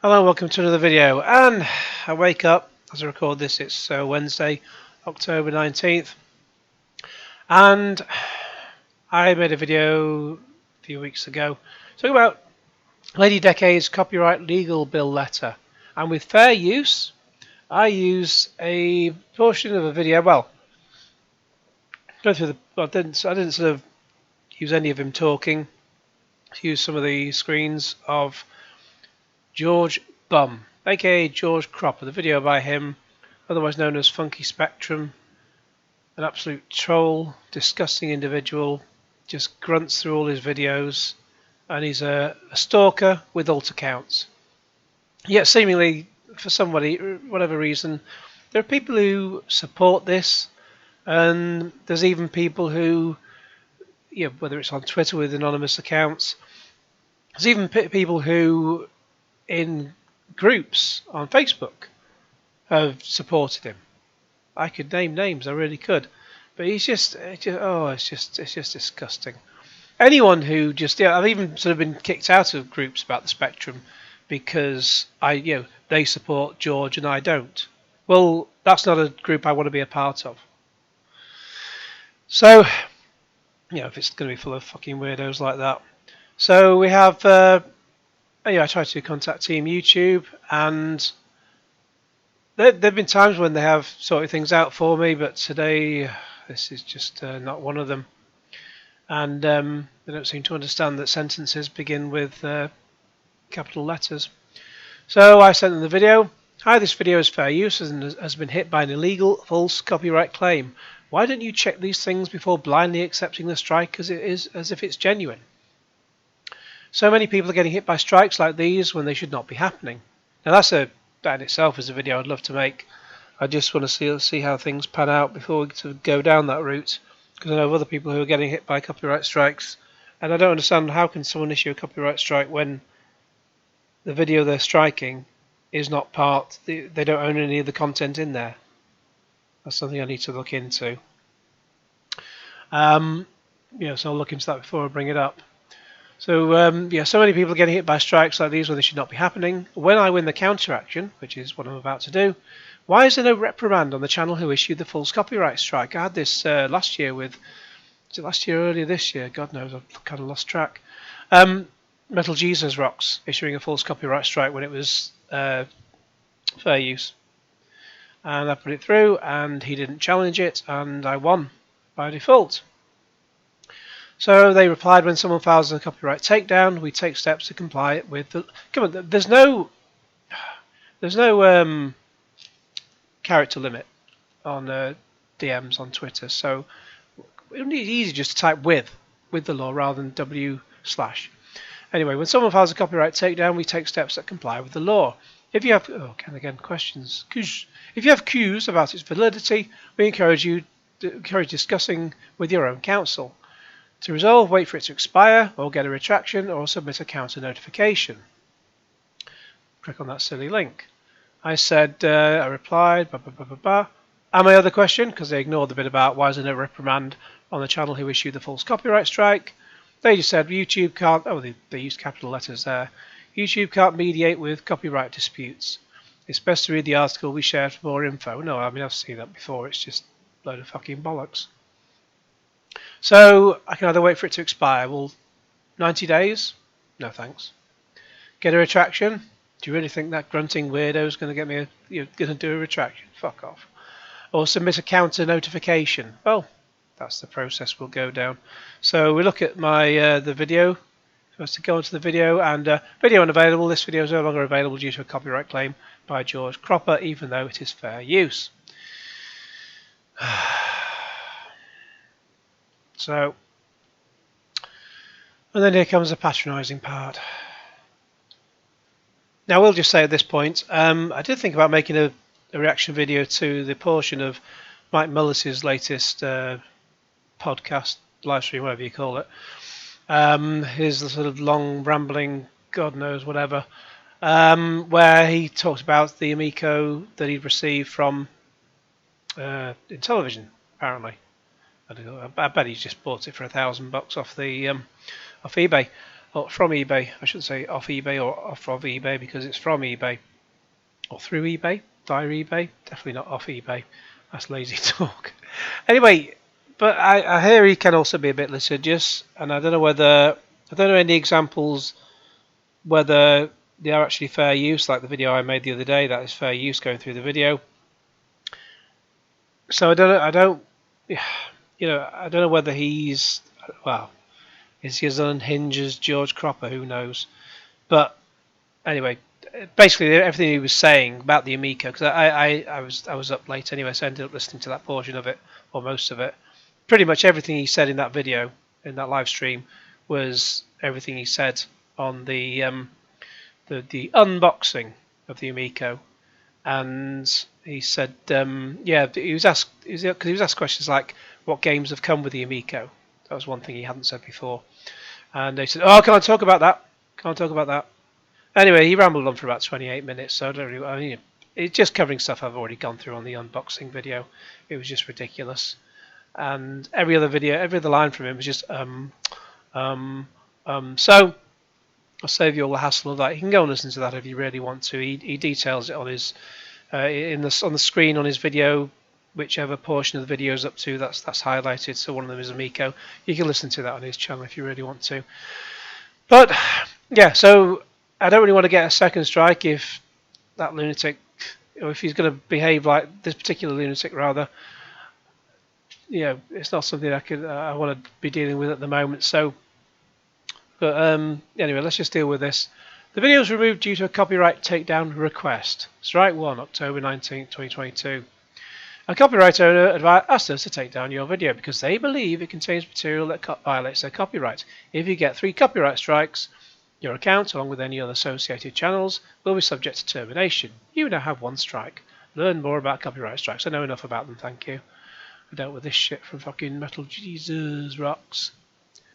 Hello, welcome to another video. And I wake up as I record this. It's Wednesday, October 19th, and I made a video a few weeks ago talking about Lady Decade's copyright legal bill letter. And with fair use, I use a portion of a video. Well, go through the. I didn't sort of use any of him talking. Use some of the screens of George Bum, aka George Cropper, the video by him, otherwise known as FunkySpectrum, an absolute troll, disgusting individual, just grunts through all his videos, and he's a stalker with alt accounts. Yet seemingly, for somebody, whatever reason, there are people who support this, and there's even people who, whether it's on Twitter with anonymous accounts, there's even people who in groups on Facebook have supported him. I could name names, I really could, but it's just disgusting. Anyone who I've even sort of been kicked out of groups about the Spectrum because they support George and I don't. Well, that's not a group I want to be a part of. So, if it's going to be full of fucking weirdos like that. So we have. I tried to contact Team YouTube, and there have been times when they have sorted things out for me, but today this is just not one of them. And they don't seem to understand that sentences begin with capital letters. So I sent them the video. Hi, this video is fair use and has been hit by an illegal false copyright claim. Why don't you check these things before blindly accepting the strike as if it's genuine? So many people are getting hit by strikes like these when they should not be happening. Now that in itself is a video I'd love to make. I just want to see how things pan out before we sort of go down that route, because I know of other people who are getting hit by copyright strikes, and I don't understand how can someone issue a copyright strike when the video they're striking is not they don't own any of the content in there. That's something I need to look into. So I'll look into that before I bring it up. So so many people are getting hit by strikes like these when they should not be happening. When I win the counter action, which is what I'm about to do, why is there no reprimand on the channel who issued the false copyright strike? I had this last year earlier this year? God knows, I've kind of lost track. Metal Jesus Rocks issuing a false copyright strike when it was fair use. And I put it through, and he didn't challenge it, and I won by default. So they replied, when someone files a copyright takedown, we take steps to comply with the... Come on, there's no character limit on DMs on Twitter, so it would be easy just to type with the law rather than w/. Anyway, when someone files a copyright takedown, we take steps that comply with the law. If you have questions, if you have cues about its validity, we encourage discussing with your own counsel. To resolve, wait for it to expire, or get a retraction, or submit a counter notification. Click on that silly link. I said, I replied, And my other question, because they ignored the bit about why is there no reprimand on the channel who issued the false copyright strike, they just said YouTube can't, they used capital letters there, YouTube can't mediate with copyright disputes. It's best to read the article we shared for more info. No, I mean, I've seen that before, it's just a load of fucking bollocks. So I can either wait for it to expire. Well, 90 days? No thanks. Get a retraction? Do you really think that grunting weirdo is going to get me going to do a retraction? Fuck off. Or submit a counter notification? Well, that's the process we'll go down. So we look at my the video. First to go into the video, and video unavailable. This video is no longer available due to a copyright claim by George Cropper, even though it is fair use. So, and then here comes the patronising part. Now, we'll just say at this point, I did think about making a reaction video to the portion of Mike Mullis's latest podcast, live stream, whatever you call it. His sort of long, rambling, God knows whatever, where he talked about the Amico that he'd received from in television, apparently. I bet he's just bought it for $1,000 off the off eBay. or from eBay. I shouldn't say off eBay or off of eBay because it's from eBay or through eBay, via eBay. Definitely not off eBay. That's lazy talk. Anyway, but I hear he can also be a bit litigious, and I don't know any examples whether they are actually fair use, like the video I made the other day. That is fair use going through the video. So I don't know whether he's, well, is he as unhinged as George Cropper? Who knows? But anyway, basically everything he was saying about the Amico, because I was up late anyway, so I ended up listening to that portion of it, or most of it. Pretty much everything he said in that video, in that live stream, was everything he said on the unboxing of the Amico. And he said, he was asked questions like, what games have come with the Amico? That was one thing he hadn't said before. And they said, oh, can't talk about that. Can't talk about that. Anyway, he rambled on for about 28 minutes, so I don't really, I mean, it's just covering stuff I've already gone through on the unboxing video. It was just ridiculous. And every other line from him was just, So I'll save you all the hassle of that. You can go and listen to that if you really want to. He details it on his on the screen on his video, whichever portion of the video is up to. That's highlighted. So one of them is Amico. You can listen to that on his channel if you really want to. But yeah, so I don't really want to get a second strike if that lunatic, or if he's going to behave like this particular lunatic, rather. You know, it's not something I want to be dealing with at the moment. So. But anyway, let's just deal with this. The video was removed due to a copyright takedown request. Strike 1, October 19, 2022. A copyright owner asked us to take down your video because they believe it contains material that violates their copyright. If you get 3 copyright strikes, your account, along with any other associated channels, will be subject to termination. You now have 1 strike. Learn more about copyright strikes. I know enough about them, thank you. I dealt with this shit from fucking Metal Jesus Rocks.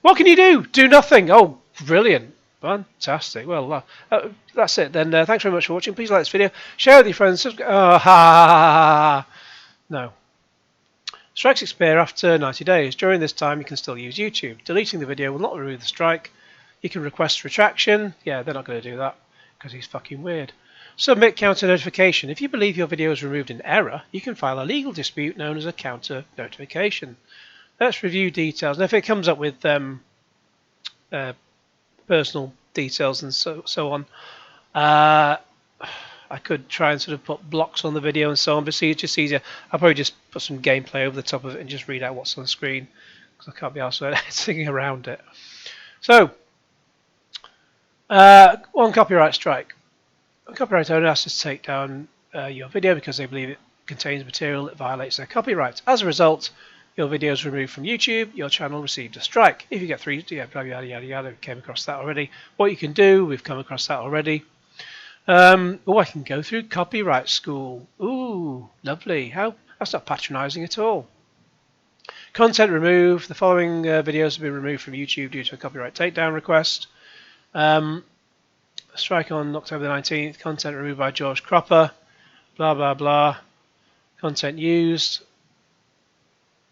What can you do? Do nothing. Oh, brilliant. Fantastic. Well, that's it then. Thanks very much for watching. Please like this video. Share with your friends. No. Strikes expire after 90 days. During this time, you can still use YouTube. Deleting the video will not remove the strike. You can request retraction. Yeah, they're not going to do that because he's fucking weird. Submit counter notification. If you believe your video is removed in error, you can file a legal dispute known as a counter notification. Let's review details. And if it comes up with personal details and so on, I could try and sort of put blocks on the video and so on, but see, it's just easier. I'll probably just put some gameplay over the top of it and just read out what's on the screen because I can't be arsed singing around it. So, 1 copyright strike. A copyright owner asks us to take down your video because they believe it contains material that violates their copyright. As a result, your video is removed from YouTube, your channel received a strike. If you get 3, yada, yada, yada, we came across that already. What you can do, we've come across that already. I can go through copyright school. Ooh, lovely. That's not patronising at all. Content removed. The following videos have been removed from YouTube due to a copyright takedown request. Strike on October 19th. Content removed by George Cropper. Blah, blah, blah. Content used.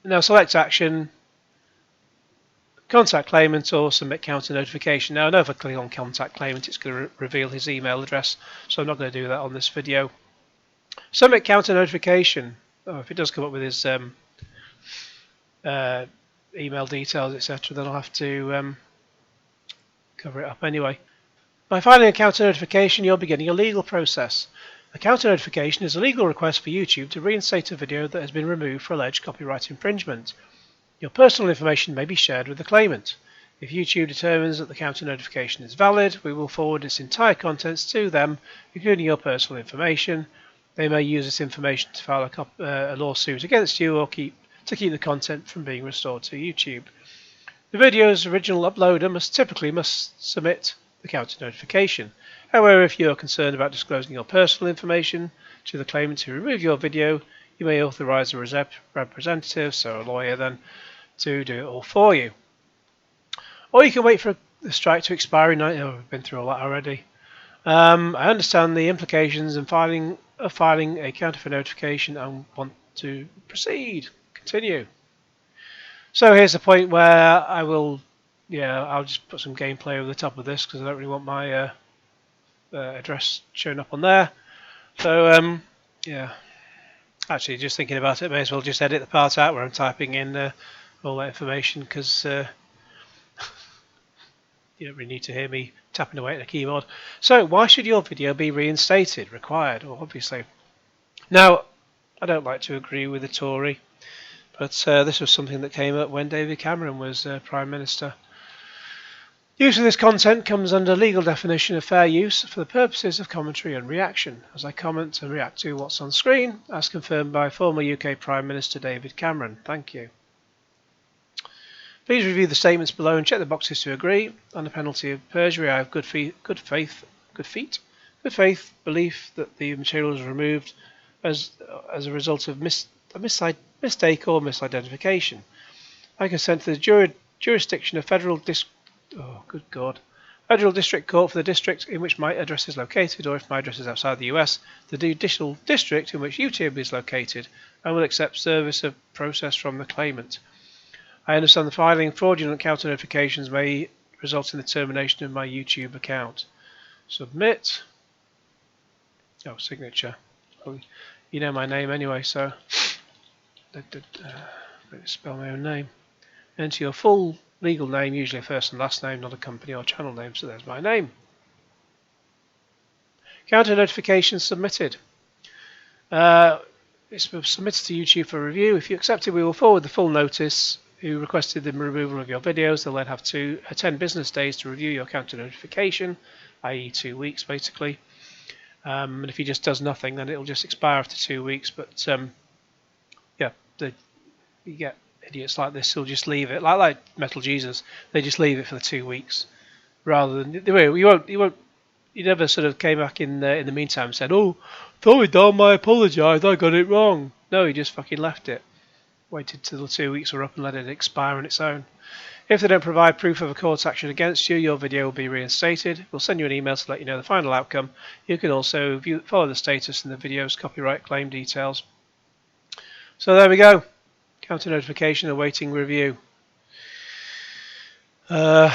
Now select action, contact claimant or submit counter notification. Now I know if I click on contact claimant it's going to reveal his email address, so I'm not going to do that on this video. Submit counter notification. Oh, if it does come up with his email details, etc., then I'll have to cover it up anyway. By filing a counter notification, you're beginning a legal process. A counter notification is a legal request for YouTube to reinstate a video that has been removed for alleged copyright infringement. Your personal information may be shared with the claimant. If YouTube determines that the counter notification is valid, we will forward its entire contents to them, including your personal information. They may use this information to file a lawsuit against you or to keep the content from being restored to YouTube. The video's original uploader must submit the counter notification. However, if you are concerned about disclosing your personal information to the claimant to remove your video, you may authorize a representative, so a lawyer then, to do it all for you. Or you can wait for the strike to expire in 90 days. Oh, we've been through all that already. I understand the implications of filing a counter notification and want to proceed. Continue. So here's the point where I will yeah, I'll just put some gameplay over the top of this because I don't really want my address showing up on there. So yeah, actually, just thinking about it, may as well just edit the part out where I'm typing in all that information because you don't really need to hear me tapping away at the keyboard. So, why should your video be reinstated? Required, well, obviously. Now, I don't like to agree with the Tory, but this was something that came up when David Cameron was Prime Minister. Use of this content comes under legal definition of fair use for the purposes of commentary and reaction, as I comment and react to what's on screen, as confirmed by former UK Prime Minister David Cameron. Thank you. Please review the statements below and check the boxes to agree. Under penalty of perjury, I have good faith belief that the material is removed as a result of a mistake or misidentification. I consent to the jurisdiction of Federal District Court for the district in which my address is located, or if my address is outside the US, the judicial district in which YouTube is located, and will accept service of process from the claimant. I understand the filing fraudulent counter notifications may result in the termination of my YouTube account. Submit. Oh, signature. Well, you know my name anyway, so let me spell my own name. Enter your full legal name, usually a first and last name, not a company or channel name, so there's my name. Counter notification submitted. It's submitted to YouTube for review. If you accept it, we will forward the full notice who requested the removal of your videos. They'll then have 10 business days to review your counter notification, i.e. 2 weeks basically. And if he just does nothing, then it'll just expire after 2 weeks. But yeah, you get idiots like this who'll just leave it, like Metal Jesus. They just leave it for the 2 weeks, rather than you never sort of came back in the meantime and said, "Oh, sorry, Dom, I apologise, I got it wrong." No, he just fucking left it. Waited till the 2 weeks were up and let it expire on its own. If they don't provide proof of a court action against you, your video will be reinstated. We'll send you an email to let you know the final outcome. You can also follow the status in the video's copyright claim details. So there we go. Counter notification awaiting review. Don't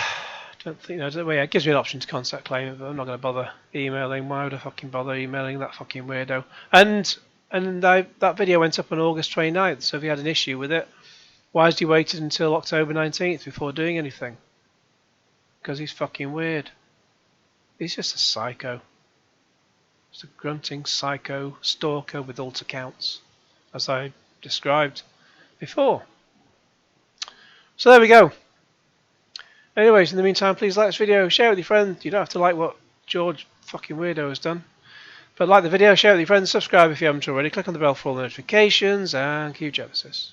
think it gives me an option to contact claim, but I'm not going to bother emailing. Why would I fucking bother emailing that fucking weirdo? And that video went up on August 29th, so if he had an issue with it, why has he waited until October 19th before doing anything? Because he's fucking weird. He's just a psycho. Just a grunting psycho stalker with alt accounts, as I described before. So there we go. Anyways, in the meantime, please like this video, share it with your friends. You don't have to like what George fucking weirdo has done. But like the video, share it with your friends, subscribe if you haven't already, click on the bell for all the notifications, and cue Genesis.